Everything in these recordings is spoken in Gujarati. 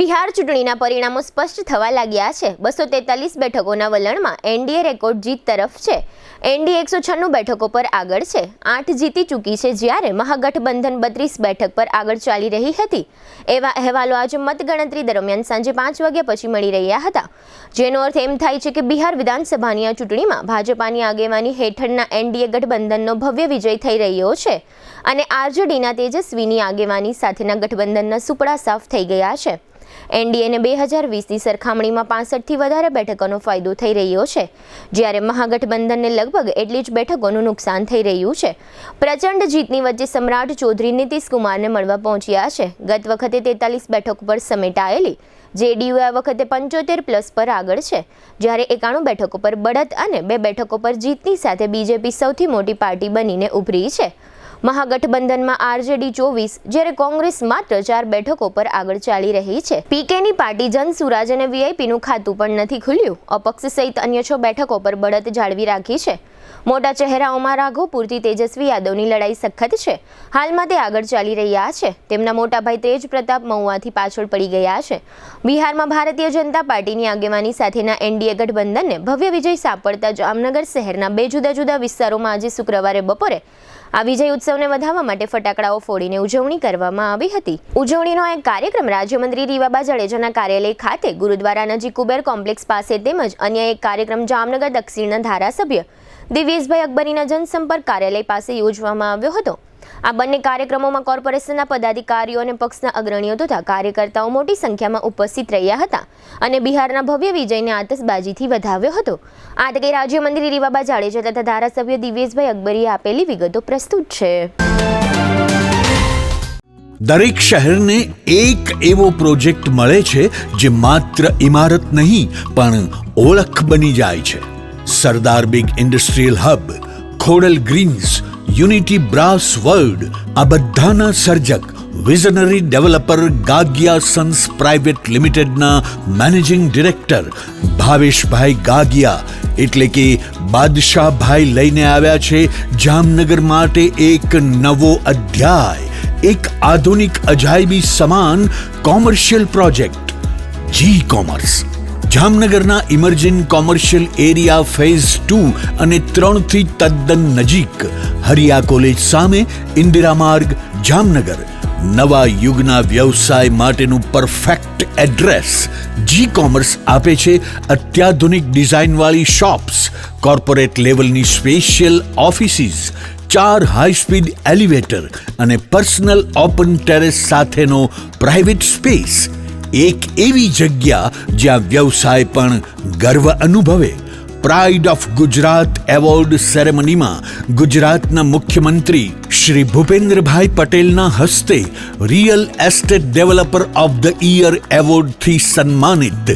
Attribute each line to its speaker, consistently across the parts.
Speaker 1: બિહાર ચૂંટણીના પરિણામો સ્પષ્ટ થવા લાગ્યા છે। 243 બેઠકોના વલણમાં એનડીએ રેકોર્ડ જીત તરફ છે। એનડીએ 196 બેઠકો પર આગળ છે, 8 જીતી ચૂકી છે, જ્યારે મહાગઠબંધન 32 બેઠક પર આગળ ચાલી રહી હતી। એવા અહેવાલો આજે મતગણતરી દરમિયાન સાંજે 5 વાગ્યા પછી મળી રહ્યા હતા, જેનો અર્થ એમ થાય છે કે બિહાર વિધાનસભાની આ ચૂંટણીમાં ભાજપાની આગેવાની હેઠળના એનડીએ ગઠબંધનનો ભવ્ય વિજય થઈ રહ્યો છે અને આરજેડીના તેજસ્વીની આગેવાની સાથેના ગઠબંધનના સુપડા સાફ થઈ ગયા છે। એનડીએને 2020ની સરખામણીમાં 65થી વધારે બેઠકોનો ફાયદો થઈ રહ્યો છે, જ્યારે મહાગઠબંધનને લગભગ એટલી જ બેઠકોનું નુકસાન થઈ રહ્યું છે। પ્રચંડ જીતની વચ્ચે સમ્રાટ ચૌધરી નીતિશ કુમારને મળવા પહોંચ્યા છે। ગત વખતે 43 બેઠકો પર સમેટાયેલી જેડીયુ આ વખતે 75+ પર આગળ છે, જ્યારે 91 બેઠકો પર બઢત અને 2 બેઠકો પર જીતની સાથે બીજેપી સૌથી મોટી પાર્ટી બનીને ઉભરી છે। મહાગઠબંધનમાં આરજેડી 24, જ્યારે કોંગ્રેસ માત્ર 4 બેઠકો પર આગળ ચાલી રહી છે। પીકેની પાર્ટી જન સુરાજ અને વીઆઈપીનું ખાતું પણ નથી ખુલ્યું। અપક્ષ સહિત અન્ય 6 બેઠકો પર બઢત જાળવી રાખી છે। મોટા ચહેરાઓમાં રાઘોપુરથી તેજસ્વી યાદવની લડાઈ સખત છે। હાલમાં તે આગળ ચાલી રહ્યા છે। તેમના મોટા ભાઈ તેજ પ્રતાપ મહુઆથી પાછળ પડી ગયા છે। બિહારમાં ભારતીય જનતા પાર્ટીની આગેવાની સાથેના એનડીએ ગઠબંધનને ભવ્ય વિજય સાંપડતા જામનગર શહેરના 2 જુદા જુદા વિસ્તારોમાં આજે શુક્રવારે બપોરે આ વિજય ઉત્સવને વધાવવા માટે ફટાકડાઓ ફોડીને ઉજવણી કરવામાં આવી હતી। ઉજવણીનો એક કાર્યક્રમ રાજ્યમંત્રી રીવાબા જાડેજાના કાર્યાલય ખાતે, ગુરુદ્વારા નજીક કુબેર કોમ્પ્લેક્સ પાસે તેમજ અન્ય એક કાર્યક્રમ જામનગર દક્ષિણના ધારાસભ્ય દિવ્યેશભાઈ અકબરીના જનસંપર્ક કાર્યાલય પાસે યોજવામાં આવ્યો હતો। આ બંને કાર્યક્રમોમાં કોર્પોરેશનના પદાધિકારીઓ અને પક્ષના અગ્રણીઓ તથા કાર્યકર્તાઓ મોટી સંખ્યામાં ઉપસ્થિત રહ્યા હતા અને બિહારના ભવ્ય વિજયને આતશબાજીથી વધાવ્યો હતો। આ તકે રાજ્યમંત્રી રીવાબા જાડેજા તથા ધારાસભ્ય દિવ્યેશભાઈ અકબરીએ આપેલી વિગતો પ્રસ્તુત છે।
Speaker 2: દરેક શહેરને એક એવો પ્રોજેક્ટ મળે છે જે માત્ર ઇમારત નહીં પણ ઓળખ બની જાય છે। Sardar Big Industrial Hub, Khodal Greens, Unity Brass World, આ બધાના સર્જક visionary developer Gagiya Sons Private લિમિટેડના મેનેજિંગ ડિરેક્ટર ભાવેશભાઈ ગાગિયા એટલે કે બાદશાહભાઈ લઈને આવ્યા છે જામનગર માટે એક નવો અધ્યાય, એક આધુનિક અજાયબી સમાન કોમર્શિયલ પ્રોજેક્ટ જી કોમર્સ। જામનગરના ઇમર્જિંગ કોમર્શિયલ એરિયા ફેઝ 2 અને 3 થી તદ્દન નજીક, હરિયા કોલેજ સામે, ઇન્દિરા માર્ગ, જામનગર, નવા યુગના વ્યવસાય માટેનું પરફેક્ટ એડ્રેસ। જી કોમર્સ આપે છે અત્યાધુનિક ડિઝાઇનવાળી શોપ્સ, કોર્પોરેટ લેવલની special offices, 4 high speed elevator અને પર્સનલ ઓપન ટેરેસ સાથેનો પ્રાઇવેટ સ્પેસ। એક એવી જગ્યા જ્યાં વ્યવસાય પણ ગર્વ અનુભવે। પ્રાઇડ ઓફ ગુજરાત એવોર્ડ સેરેમનીમાં ગુજરાતના મુખ્યમંત્રી શ્રી ભૂપેન્દ્રભાઈ પટેલના હસ્તે real estate developer of the year એવોર્ડથી સન્માનિત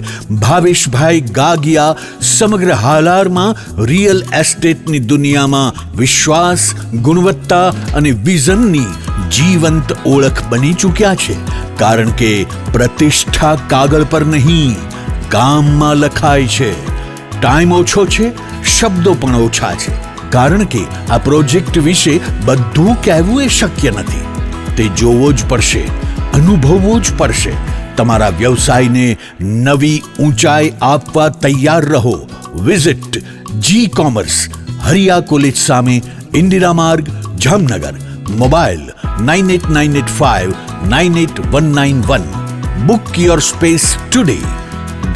Speaker 2: ભાવેશભાઈ ગાગિયા સમગ્ર હાલારમાં રિયલ એસ્ટેટની દુનિયામાં વિશ્વાસ, ગુણવત્તા અને વિઝનની જીવંત ઓળખ બની ચૂક્યા છે, કારણ કે પ્રતિષ્ઠા કાગળ પર નહીં, કામમાં લખાય છે। ટાઈમ ઓછો છે, શબ્દો પણ ઓછા છે, કારણ કે આ પ્રોજેક્ટ વિશે બધું કહેવું એ શક્ય નથી। તે જોવો જ પડશે, અનુભવવો જ પડશે। તમારા વ્યવસાયને નવી ઊંચાઈ આપવા તૈયાર રહો। વિઝિટ જી કોમર્સ, હરિયા કોલેજ સામે, ઇન્દિરા માર્ગ, Jamnagar. Mobile 9898598191। Book your space today.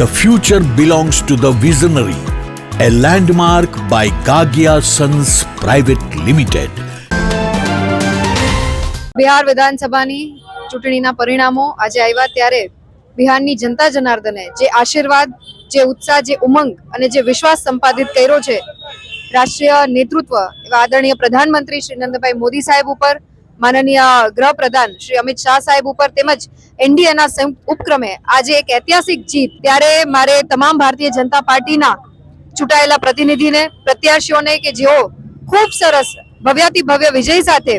Speaker 2: The future belongs to the visionary. A landmark by Gagia Sons Private Limited.
Speaker 3: Bihar વિધાનસભાની ચૂંટણીના પરિણામો આજે આવ્યા ત્યારે બિહારની જનતા જનાર્દને જે આશીર્વાદ, જે ઉત્સાહ, જે ઉમંગ અને જે વિશ્વાસ સંપાદિત કર્યો છે રાષ્ટ્રીય નેતૃત્વ એવા આદરણીય પ્રધાનમંત્રી શ્રી નરેન્દ્રભાઈ મોદી સાહેબ ઉપર, માનનીય ગૃહપ્રધાન શ્રી અમિત શાહ સાહેબ ઉપર તેમજ એનડીએના સંયુક્ત ઉપક્રમે આજે એક ઐતિહાસિક જીત। ત્યારે મારે તમામ ભારતીય જનતા પાર્ટીના ચૂંટાયેલા પ્રતિનિધિને, પ્રત્યાશીઓને કે જેઓ ખૂબ સરસ ભવ્યાતિ ભવ્ય વિજય સાથે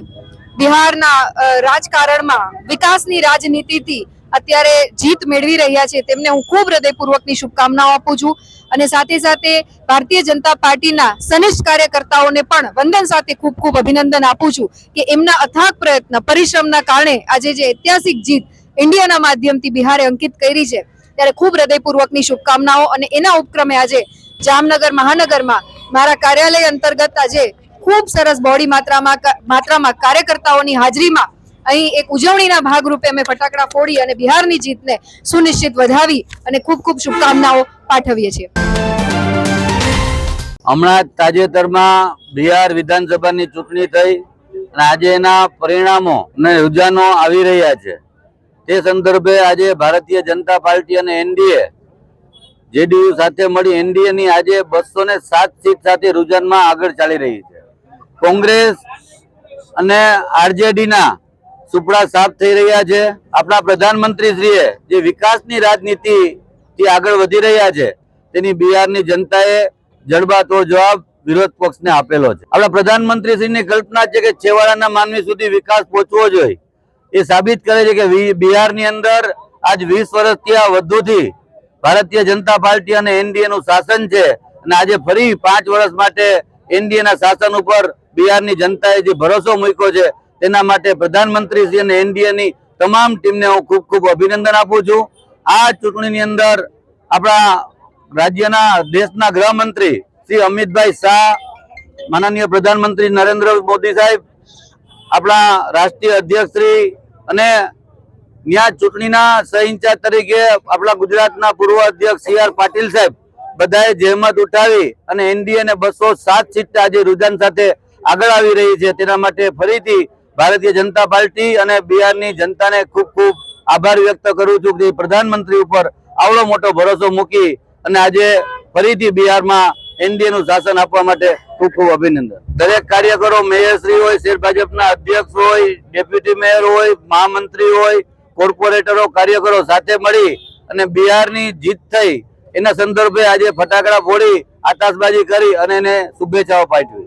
Speaker 3: બિહારના રાજકારણમાં વિકાસની રાજનીતિથી અત્યારે જીત મેળવી રહ્યા છે, તેમને હું ખૂબ હૃદયપૂર્વકની શુભકામનાઓ આપું છું અને સાથે સાથે ભારતીય જનતા પાર્ટીના સનિષ્ઠ કાર્યકર્તાઓને પણ વંદન સાથે ખૂબ ખૂબ અભિનંદન આપું છું કે એમના અથાગ પ્રયત્ન, પરિશ્રમના કારણે આજે જે ઐતિહાસિક જીત ઇન્ડિયાના માધ્યમથી બિહારે અંકિત કરી છે, ત્યારે ખૂબ હૃદયપૂર્વકની શુભકામનાઓ. અને એના ઉપક્રમે આજે જામનગર મહાનગરમાં મારા કાર્યાલય અંતર્ગત આજે ખૂબ સરસ બહોળી માત્રામાં કાર્યકર્તાઓની હાજરીમાં અહીં એક ઉજવણીના ભાગરૂપે અમે ફટાકડા ફોડી અને બિહારની જીતને સુનિશ્ચિત વધાવી અને ખૂબ ખૂબ શુભકામનાઓ પાઠવીએ છીએ.
Speaker 4: હમણાં જ તાજેતરમાં બિહાર વિધાનસભાની ચૂંટણી થઈ અને આજે એના પરિણામો અને રુઝાનો આવી રહ્યા છે. તે સંદર્ભે આજે ભારતીય જનતા પાર્ટી અને એનડીએ જેડીયુ સાથે મળી એનડીએ ની આજે 207 સીટ સાથે રુઝાનમાં આગળ ચાલી રહી છે. કોંગ્રેસ અને આરજેડી ના સુપડા સાફ થઈ રહ્યા છે. આપણા પ્રધાનમંત્રીશ્રીએ જે વિકાસની રાજનીતિથી આગળ વધી રહ્યા છે તેની બિહારની જનતાએ જડબાતોડ જવાબ વિરોધ પક્ષને આપેલો છે. આપણા પ્રધાનમંત્રીશ્રીની કલ્પના છે કે છેવાડાના માનવી સુધી વિકાસ પહોંચવો જોઈએ. એ સાબિત કરે છે કે બિહારની અંદર આજ 20 વર્ષથી આ વધુથી ભારતીય જનતા પાર્ટી અને એનડીએ નું શાસન છે અને આજે ફરી 5 વર્ષ માટે એનડીએ ના શાસન ઉપર બિહારની જનતાએ જે ભરોસો મૂક્યો છે તેના માટે પ્રધાનમંત્રી અને એનડીએ ની તમામ ટીમને હું ખૂબ ખૂબ અભિનંદન આપું છું. આ ચૂંટણીની અંદર આપણા રાજ્યના દેશના ગૃહમંત્રી શ્રી અમિતભાઈ શાહ, માનનીય પ્રધાનમંત્રી નરેન્દ્ર મોદી સાહેબ, આપણા રાષ્ટ્રીય અધ્યક્ષ શ્રી અને ન્યા ચૂંટણીના સહ ઇન્ચાર્જ તરીકે આપણા ગુજરાતના પૂર્વ અધ્યક્ષ CR પાટીલ સાહેબ બધાએ જહેમત ઉઠાવી અને એનડીએ ને 207 સીટ આજે રુઝાન સાથે આગળ આવી રહી છે. તેના માટે ફરીથી ભારતીય જનતા પાર્ટી અને બિહારની જનતાને ખૂબ ખૂબ આભાર વ્યક્ત કરું છું કે પ્રધાનમંત્રી ઉપર આવડો મોટો ભરોસો મૂકી અને આજે ફરીથી બિહારમાં એનડીએ નું શાસન આપવા માટે ખૂબ ખૂબ અભિનંદન. દરેક કાર્યકરો, મેયરશ્રી હોય, શહેર ભાજપના અધ્યક્ષ હોય, ડેપ્યુટી મેયર હોય, મહામંત્રી હોય, કોર્પોરેટરો, કાર્યકરો સાથે મળી અને બિહારની જીત થઈ એના સંદર્ભે આજે ફટાકડા ફોડી આતશબાજી કરી અને એને શુભેચ્છાઓ પાઠવી.